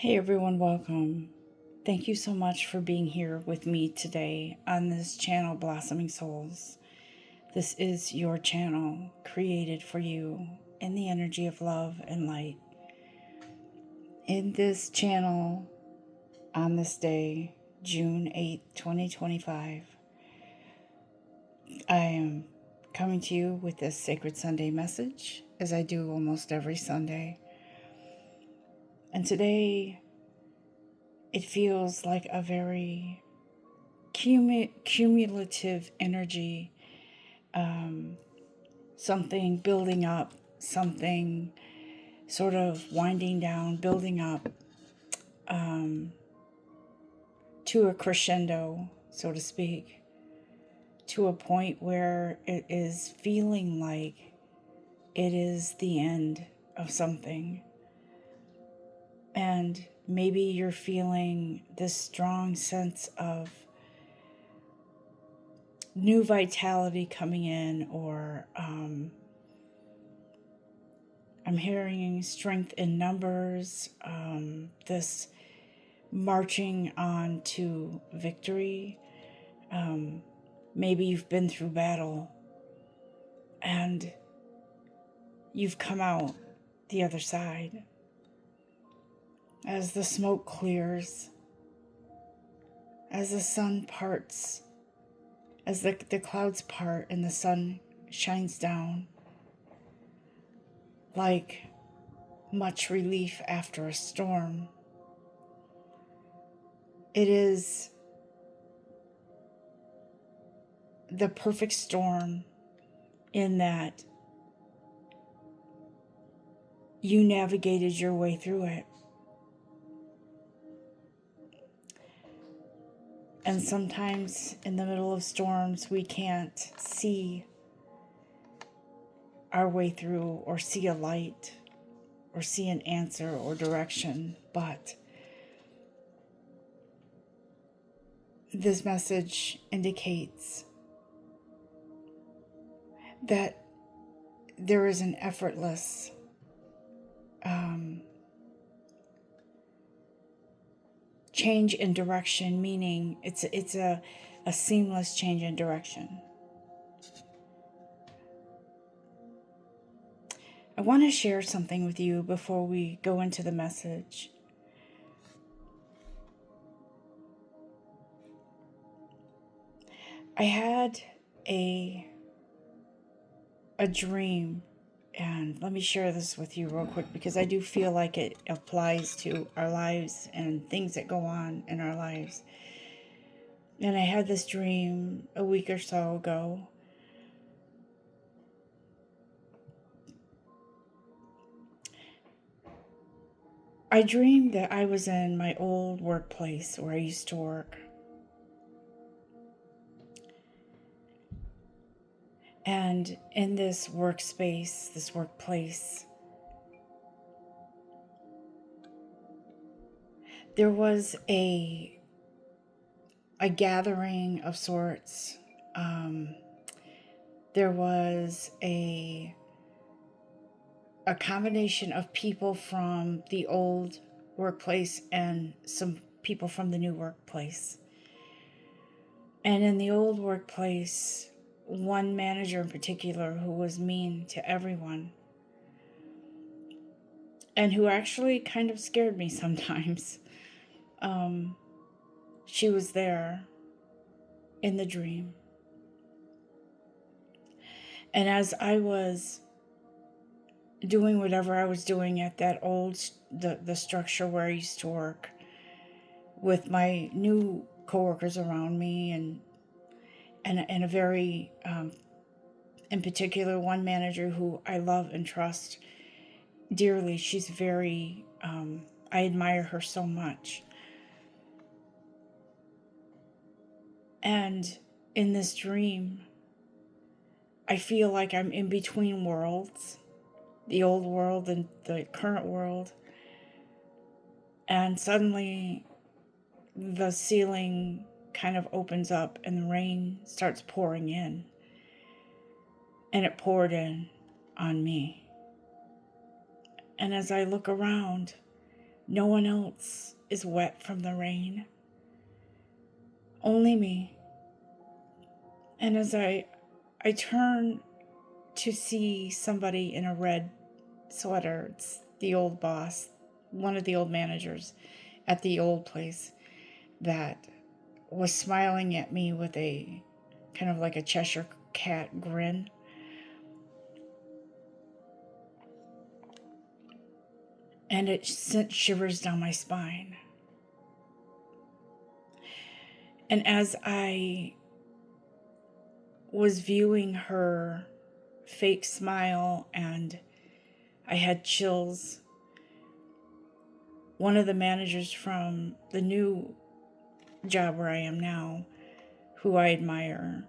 Hey everyone, welcome. Thank you so much for being here with me today on this channel, Blossoming Souls. This is your channel created for you in the energy of love and light. In this channel, on this day, June 8th, 2025, I am coming to you with this Sacred Sunday message, as I do almost every Sunday. And today, it feels like a very cumulative energy, something building up, something sort of winding down, building up to a crescendo, so to speak, to a point where it is feeling like it is the end of something. And maybe you're feeling this strong sense of new vitality coming in, or I'm hearing strength in numbers, this marching on to victory. Maybe you've been through battle and you've come out the other side. As the smoke clears, as the sun parts, as the clouds part and the sun shines down, like much relief after a storm. It is the perfect storm in that you navigated your way through it. And sometimes in the middle of storms, we can't see our way through, or see a light, or see an answer or direction. But this message indicates that there is an effortless change in direction, meaning it's a seamless change in direction. I want to share something with you before we go into the message. I had a dream, and let me share this with you real quick, because I do feel like it applies to our lives and things that go on in our lives. And I had this dream a week or so ago. I dreamed that I was in my old workplace where I used to work. And in this workspace, this workplace, there was a gathering of sorts. There was a combination of people from the old workplace and some people from the new workplace. And in the old workplace, one manager in particular who was mean to everyone, and who actually kind of scared me sometimes. She was there in the dream. And as I was doing whatever I was doing at that old, the structure where I used to work, with my new coworkers around me, and a very, in particular, one manager who I love and trust dearly. She's very, I admire her so much. And in this dream, I feel like I'm in between worlds, the old world and the current world. And suddenly the ceiling kind of opens up and the rain starts pouring in. And it poured in on me. And as I look around, No one else is wet from the rain. Only me. And as I turn to see somebody in a red sweater, it's the old boss, one of the old managers at the old place, that was smiling at me with a kind of like a Cheshire cat grin. And it sent shivers down my spine. And as I was viewing her fake smile and I had chills, one of the managers from the new job where I am now, who I admire,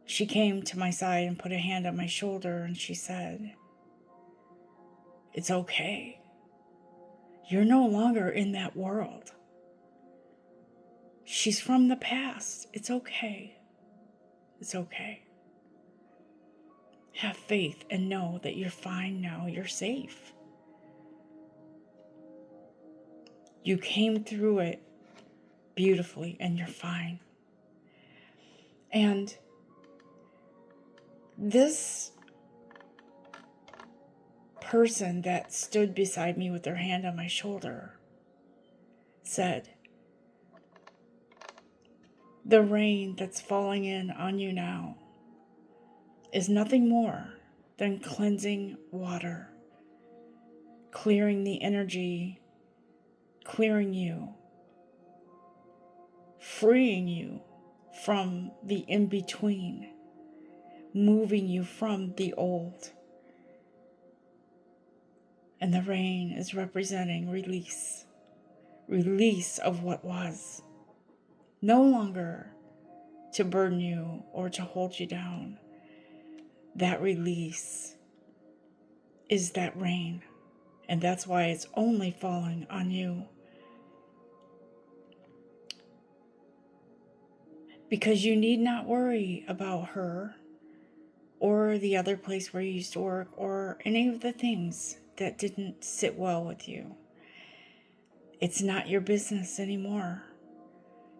she came to my side and put a hand on my shoulder and she said, "It's okay. You're no longer in that world. She's from the past. It's okay. It's okay. Have faith and know that you're fine now. You're safe. You came through it beautifully and you're fine." And this person that stood beside me with their hand on my shoulder said, "The rain that's falling in on you now is nothing more than cleansing water, clearing the energy, clearing you, freeing you from the in-between, moving you from the old." And the rain is representing release, release of what was, no longer to burden you or to hold you down. That release is that rain, and that's why it's only falling on you. Because you need not worry about her or the other place where you used to work or any of the things that didn't sit well with you. It's not your business anymore.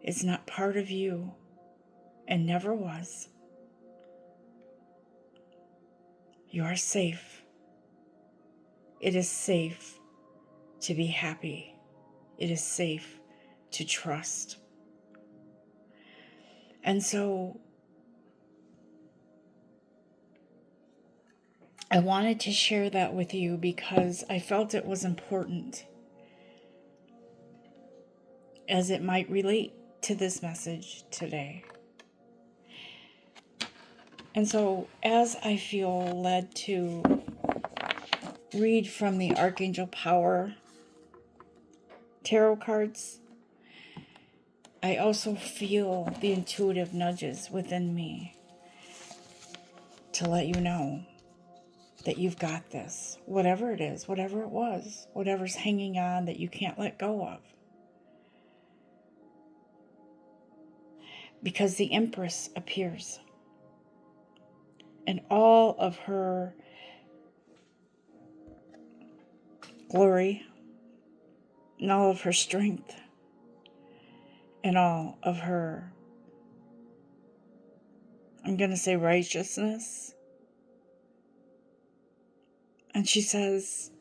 It's not part of you and never was. You are safe. It is safe to be happy. It is safe to trust. And so I wanted to share that with you because I felt it was important, as it might relate to this message today. And so as I feel led to read from the Archangel Power tarot cards, I also feel the intuitive nudges within me to let you know that you've got this, whatever it is, whatever it was, whatever's hanging on that you can't let go of. Because the Empress appears in all of her glory, and all of her strength, and all of her, I'm going to say, righteousness. And she says,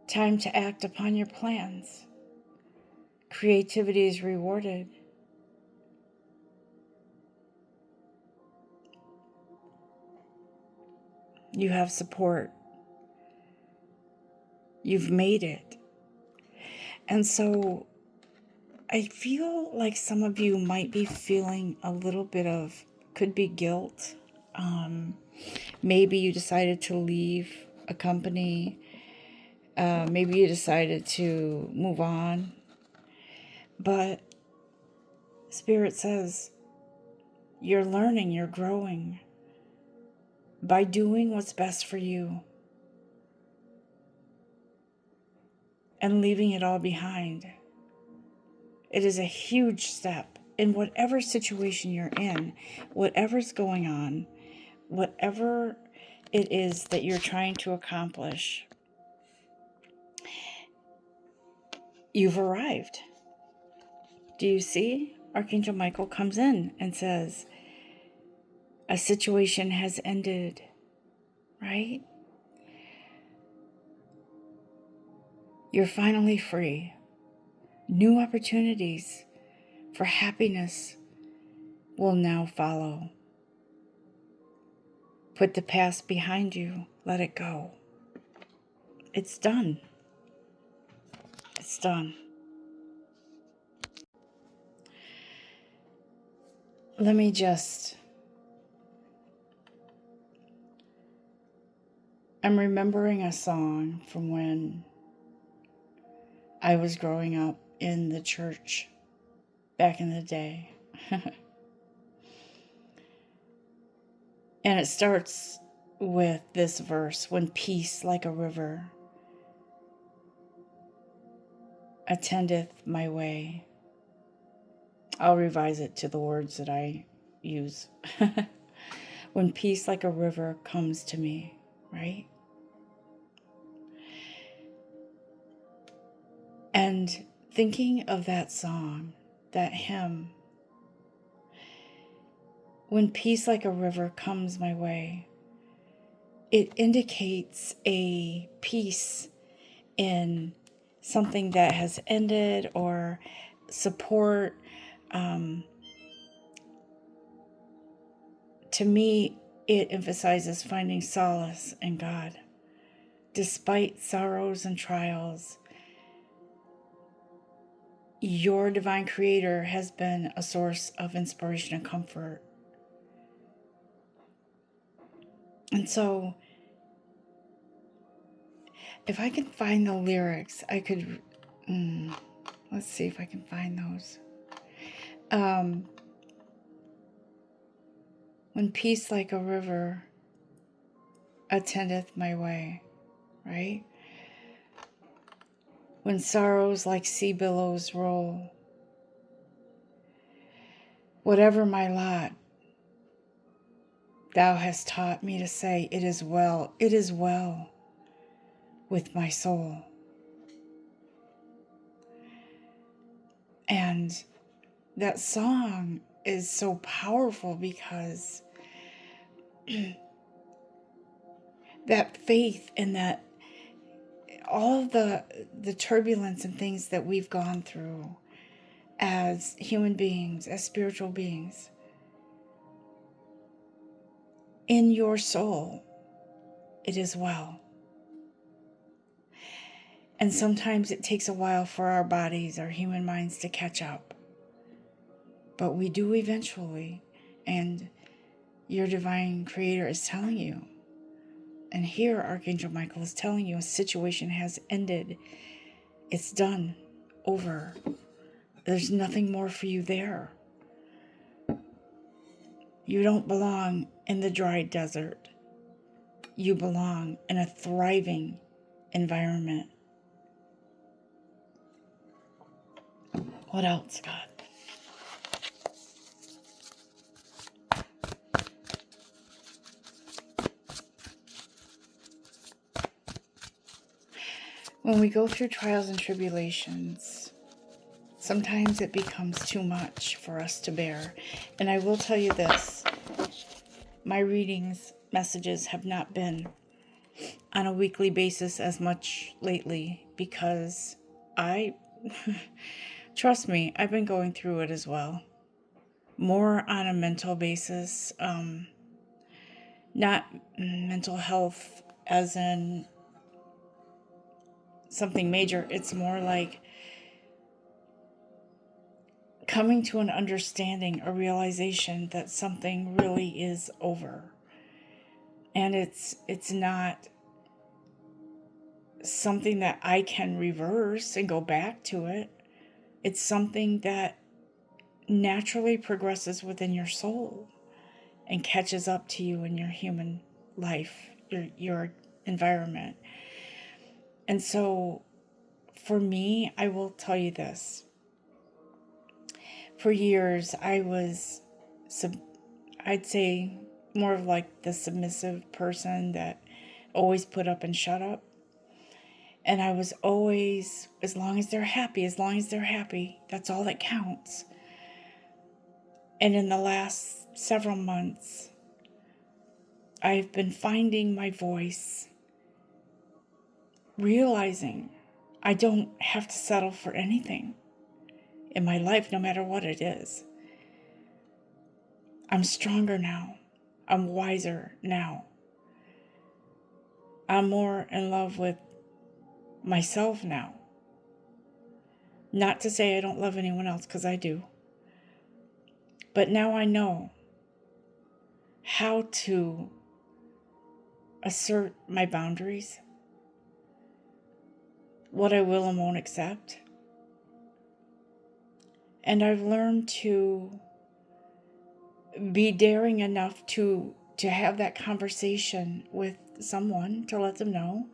"Time to act upon your plans. Creativity is rewarded. You have support. You've made it." And so I feel like some of you might be feeling a little bit of, could be guilt. Maybe you decided to leave a company. Maybe you decided to move on. But Spirit says you're learning, you're growing by doing what's best for you and leaving it all behind. It is a huge step in whatever situation you're in, whatever's going on, whatever it is that you're trying to accomplish, you've arrived. Do you see? Archangel Michael comes in and says, a situation has ended, right? You're finally free. New opportunities for happiness will now follow. Put the past behind you. Let it go. It's done. It's done. Let me just... I'm remembering a song from when I was growing up in the church back in the day. And it starts with this verse, when peace like a river attendeth my way. I'll revise it to the words that I use. When peace like a river comes to me, right? And thinking of that song, that hymn, when peace like a river comes my way, it indicates a peace in something that has ended, or support. To me, it emphasizes finding solace in God. Despite sorrows and trials, your divine creator has been a source of inspiration and comfort. And so, if I can find the lyrics, I could, let's see if I can find those. When peace like a river attendeth my way, right? When sorrows like sea billows roll, whatever my lot, thou hast taught me to say, it is well with my soul. And that song is so powerful because that faith and that all of the turbulence and things that we've gone through as human beings, as spiritual beings, in your soul, it is well. And sometimes it takes a while for our bodies, our human minds to catch up. But we do eventually. And your divine creator is telling you. And here Archangel Michael is telling you a situation has ended. It's done. Over. There's nothing more for you there. You don't belong in the dry desert. You belong in a thriving environment. What else, God? When we go through trials and tribulations, sometimes it becomes too much for us to bear. And I will tell you this, my readings, messages have not been on a weekly basis as much lately because trust me, I've been going through it as well. More on a mental basis, not mental health as in something major. It's more like coming to an understanding, a realization that something really is over. And it's not something that I can reverse and go back to it. It's something that naturally progresses within your soul and catches up to you in your human life, your environment. And so for me, I will tell you this. For years, I was, I'd say more of like the submissive person that always put up and shut up. And I was always, as long as they're happy, that's all that counts. And in the last several months, I've been finding my voice, realizing I don't have to settle for anything in my life, no matter what it is. I'm stronger now. I'm wiser now. I'm more in love with myself now. Not to say I don't love anyone else, because I do. But now I know how to assert my boundaries, what I will and won't accept. And I've learned to be daring enough to have that conversation with someone, to let them know,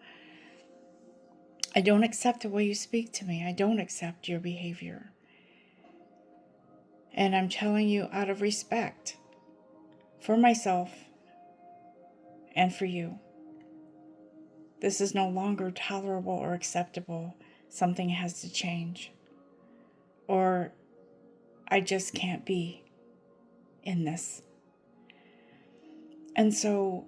I don't accept the way you speak to me. I don't accept your behavior. And I'm telling you out of respect for myself and for you. This is no longer tolerable or acceptable. Something has to change. Or I just can't be in this. And so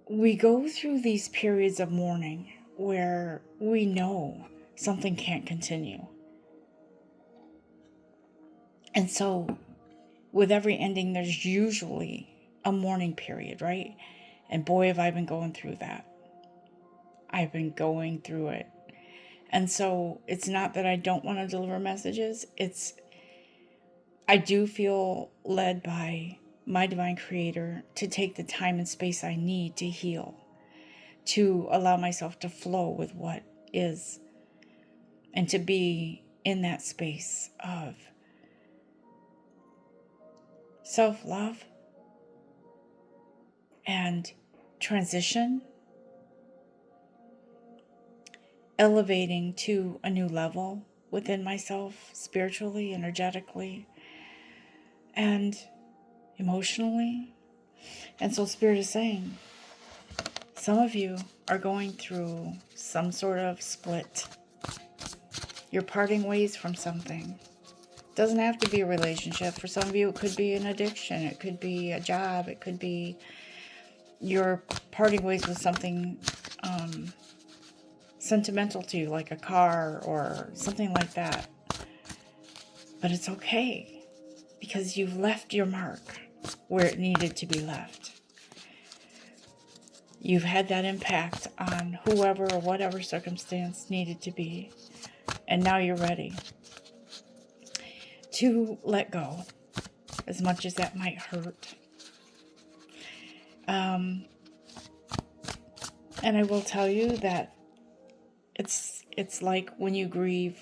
we go through these periods of mourning where we know something can't continue. And so with every ending, there's usually a mourning period, right? And boy, have I been going through that. I've been going through it. And so it's not that I don't want to deliver messages. I do feel led by my divine creator to take the time and space I need to heal, to allow myself to flow with what is, and to be in that space of self-love and transition, elevating to a new level within myself, spiritually, energetically, and emotionally. And so Spirit is saying, some of you are going through some sort of split. You're parting ways from something. It doesn't have to be a relationship. For some of you, it could be an addiction. It could be a job. It could be you're parting ways with something sentimental to you, like a car or something like that. But it's okay, because you've left your mark where it needed to be left. You've had that impact on whoever or whatever circumstance needed to be. And now you're ready to let go, as much as that might hurt. And I will tell you that it's like when you grieve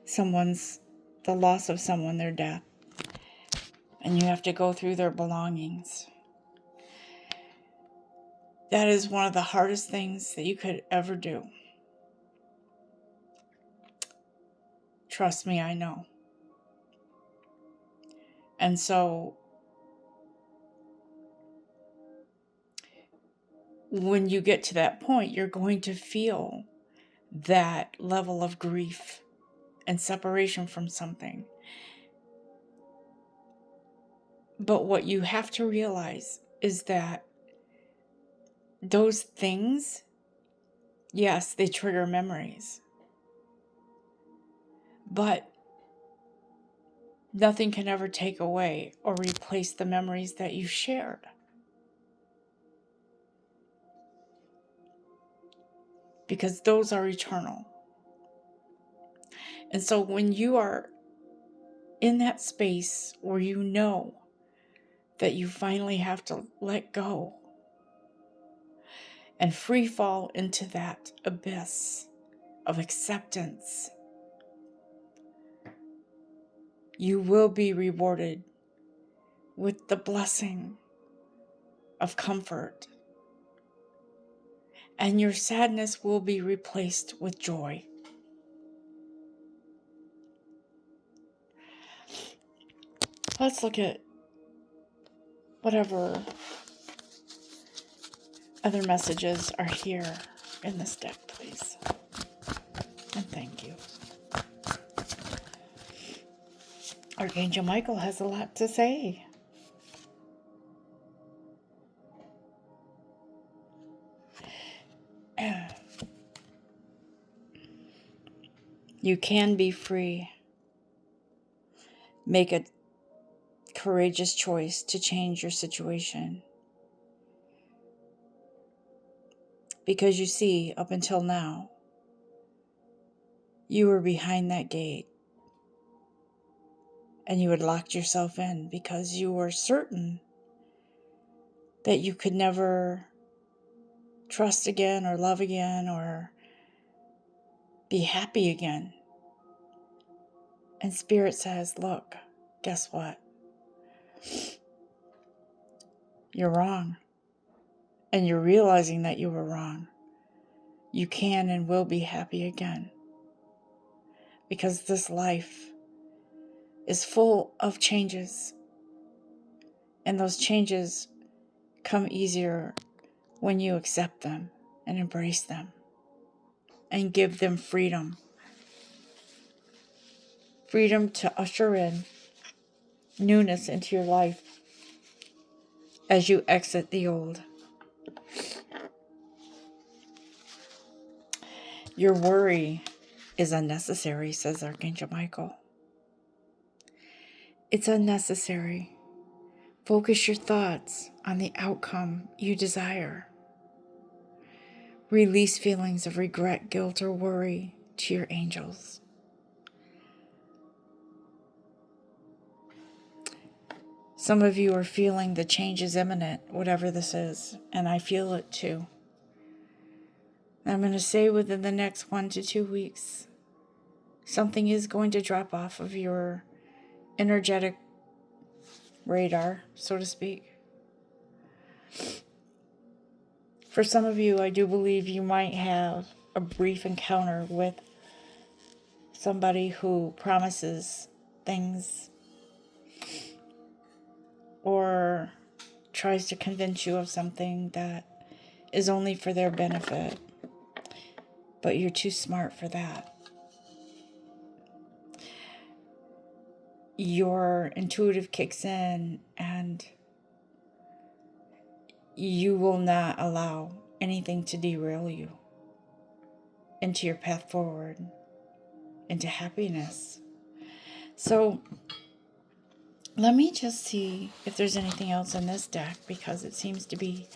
the loss of someone, their death, and you have to go through their belongings. That is one of the hardest things that you could ever do. Trust me, I know. And so when you get to that point, you're going to feel that level of grief and separation from something. But what you have to realize is that those things, yes, they trigger memories. But nothing can ever take away or replace the memories that you shared. Because those are eternal. And so when you are in that space where you know that you finally have to let go and free fall into that abyss of acceptance, you will be rewarded with the blessing of comfort. And your sadness will be replaced with joy. Let's look at whatever other messages are here in this deck, please. And thank you. Archangel Michael has a lot to say. You can be free. Make a courageous choice to change your situation. Because you see, up until now, you were behind that gate and you had locked yourself in because you were certain that you could never trust again or love again or be happy again. And Spirit says, look, guess what? You're wrong. And you're realizing that you were wrong. You can and will be happy again. Because this life is full of changes. And those changes come easier when you accept them and embrace them and give them freedom. Freedom to usher in newness into your life as you exit the old. Your worry is unnecessary, says Archangel Michael. It's unnecessary. Focus your thoughts on the outcome you desire. Release feelings of regret, guilt, or worry to your angels. Some of you are feeling the change is imminent, whatever this is, and I feel it too. I'm going to say within the next 1 to 2 weeks, something is going to drop off of your energetic radar, so to speak. For some of you, I do believe you might have a brief encounter with somebody who promises things or tries to convince you of something that is only for their benefit, but you're too smart for that. Your intuitive kicks in and you will not allow anything to derail you into your path forward, into happiness. So let me just see if there's anything else in this deck, because it seems to be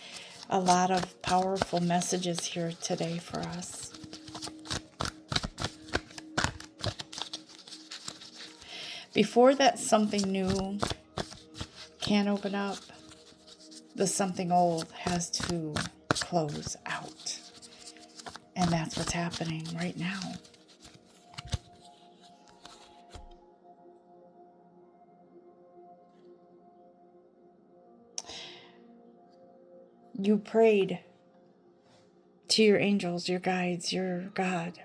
a lot of powerful messages here today for us. Before that something new can open up, the something old has to close out. And that's what's happening right now. You prayed to your angels, your guides, your God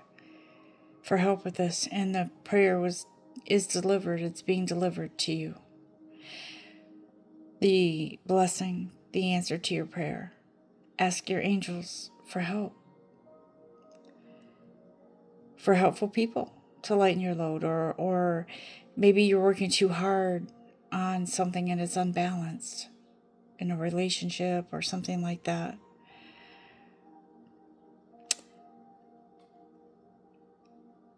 for help with this, and the prayer is delivered. It's being delivered to you. The blessing, the answer to your prayer. Ask your angels for help. For helpful people to lighten your load, or maybe you're working too hard on something and it's unbalanced in a relationship or something like that.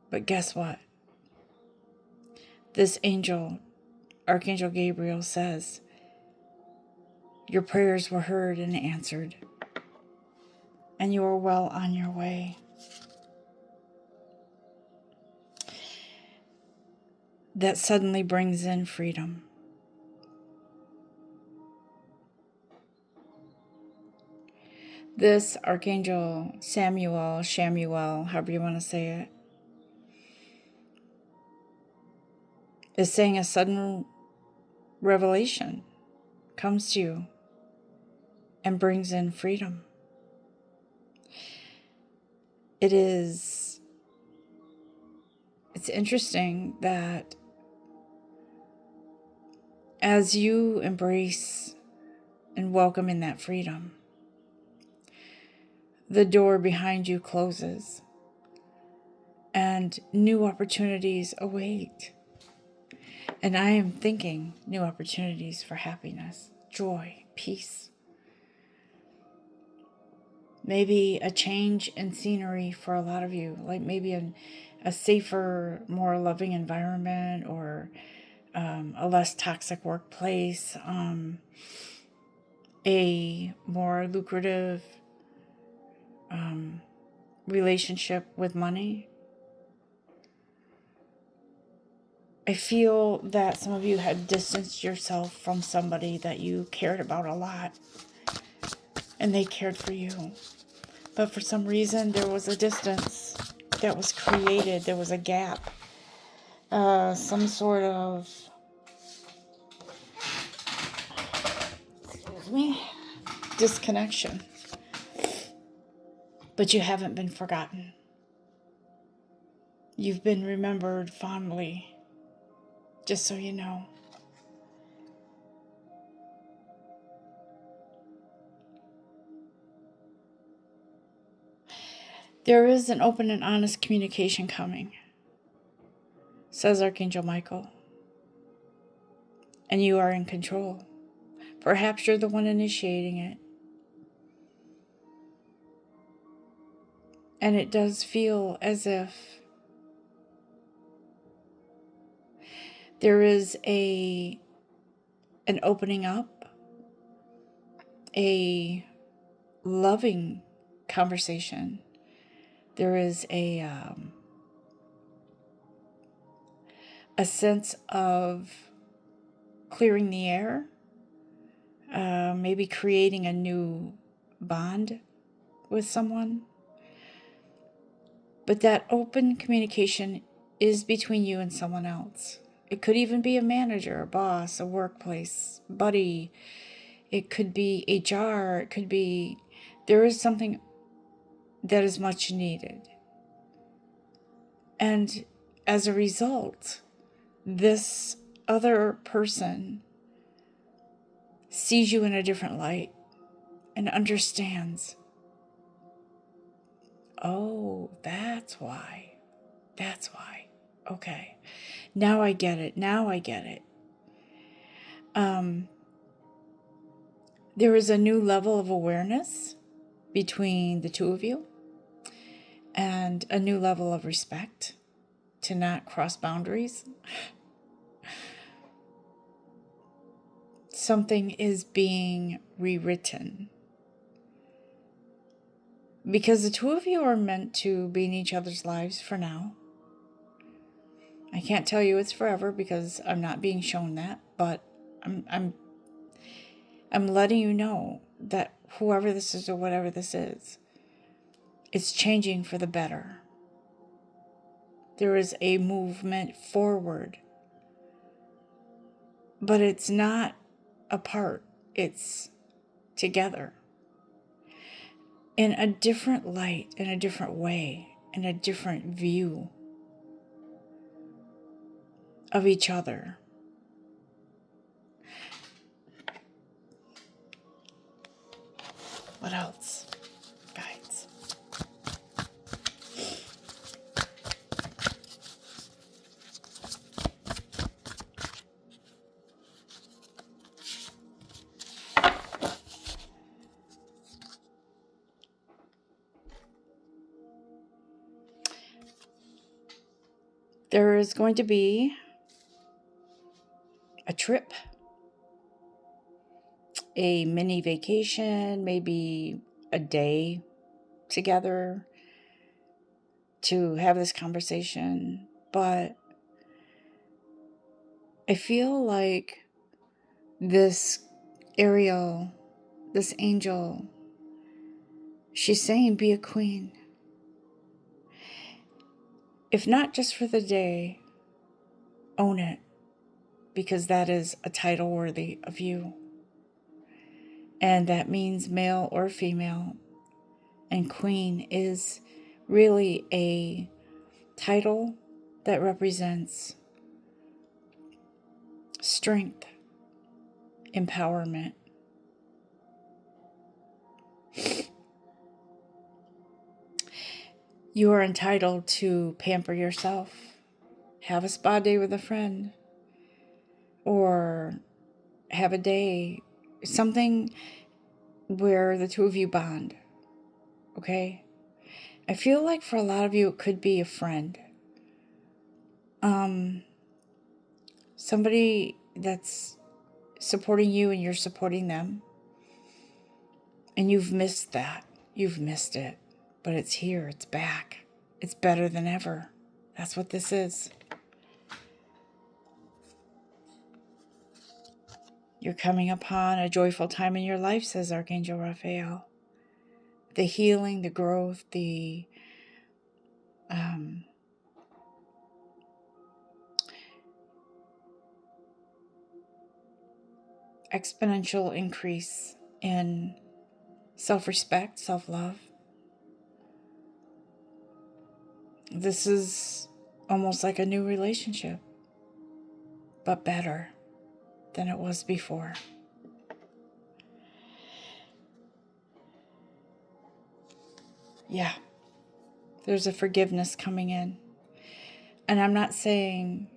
But guess what? This angel, Archangel Gabriel, says your prayers were heard and answered, and you are well on your way. That suddenly brings in freedom. This Archangel Shamuel, however you want to say it, is saying a sudden revelation comes to you and brings in freedom. It's interesting that as you embrace and welcome in that freedom. The door behind you closes and new opportunities await. And I am thinking new opportunities for happiness, joy, peace. Maybe a change in scenery for a lot of you, like maybe a safer, more loving environment, or a less toxic workplace, a more lucrative relationship with money. I feel that some of you had distanced yourself from somebody that you cared about a lot, and they cared for you. But for some reason, there was a distance that was created. There was a gap, some sort of, disconnection. But you haven't been forgotten. You've been remembered fondly, just so you know. There is an open and honest communication coming, says Archangel Michael. And you are in control. Perhaps you're the one initiating it. And it does feel as if there is an opening up, a loving conversation. There is a sense of clearing the air, maybe creating a new bond with someone. But that open communication is between you and someone else. It could even be a manager, a boss, a workplace buddy. It could be HR. It could be, there is something that is much needed. And as a result, this other person sees you in a different light and understands. Oh, that's why. That's why. Okay. Now I get it. There is a new level of awareness between the two of you, and a new level of respect to not cross boundaries. Something is being rewritten, because the two of you are meant to be in each other's lives for now. I can't tell you it's forever because I'm not being shown that, but I'm letting you know that whoever this is or whatever this is, it's changing for the better. There is a movement forward, but it's not apart, it's together. In a different light, in a different way, in a different view of each other. What else, guides? There is going to be a trip, a mini vacation, maybe a day together to have this conversation. But I feel like this Ariel, this angel, she's saying be a queen. If not just for the day, own it, because that is a title worthy of you. And that means male or female. And queen is really a title that represents strength, empowerment, You are entitled to pamper yourself, have a spa day with a friend, or have a day, something where the two of you bond, okay? I feel like for a lot of you, it could be a friend. Somebody that's supporting you and you're supporting them. And you've missed that. You've missed it. But it's here. It's back. It's better than ever. That's what this is. You're coming upon a joyful time in your life, says Archangel Raphael. The healing, the growth, the exponential increase in self-respect, self-love. This is almost like a new relationship, but better than it was before. Yeah, there's a forgiveness coming in. And I'm not saying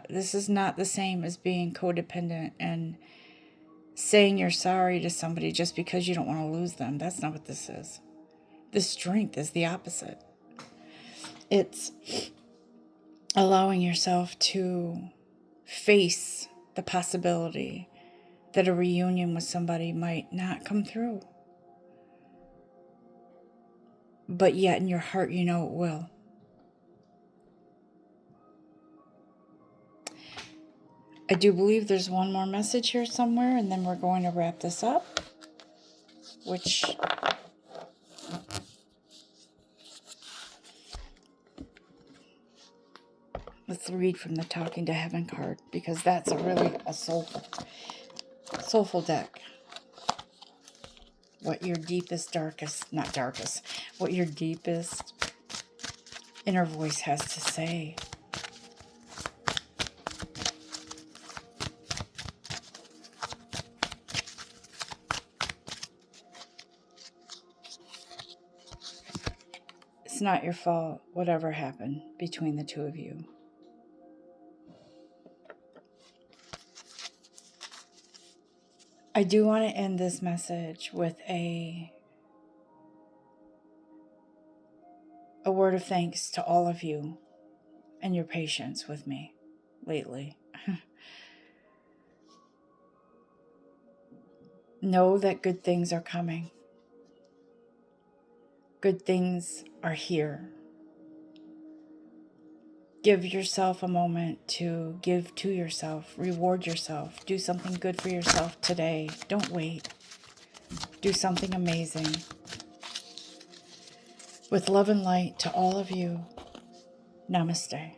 this is not the same as being codependent and saying you're sorry to somebody just because you don't want to lose them. That's not what this is. The strength is the opposite. It's allowing yourself to face the possibility that a reunion with somebody might not come through. But yet in your heart, you know it will. I do believe there's one more message here somewhere, and then we're going to wrap this up, which let's read from the Talking to Heaven card, because that's a soulful deck. What your deepest, what your deepest inner voice has to say. It's not your fault, whatever happened between the two of you. I do want to end this message with a word of thanks to all of you and your patience with me lately. Know that good things are coming. Good things are here. Give yourself a moment to give to yourself, reward yourself, do something good for yourself today. Don't wait. Do something amazing. With love and light to all of you, namaste.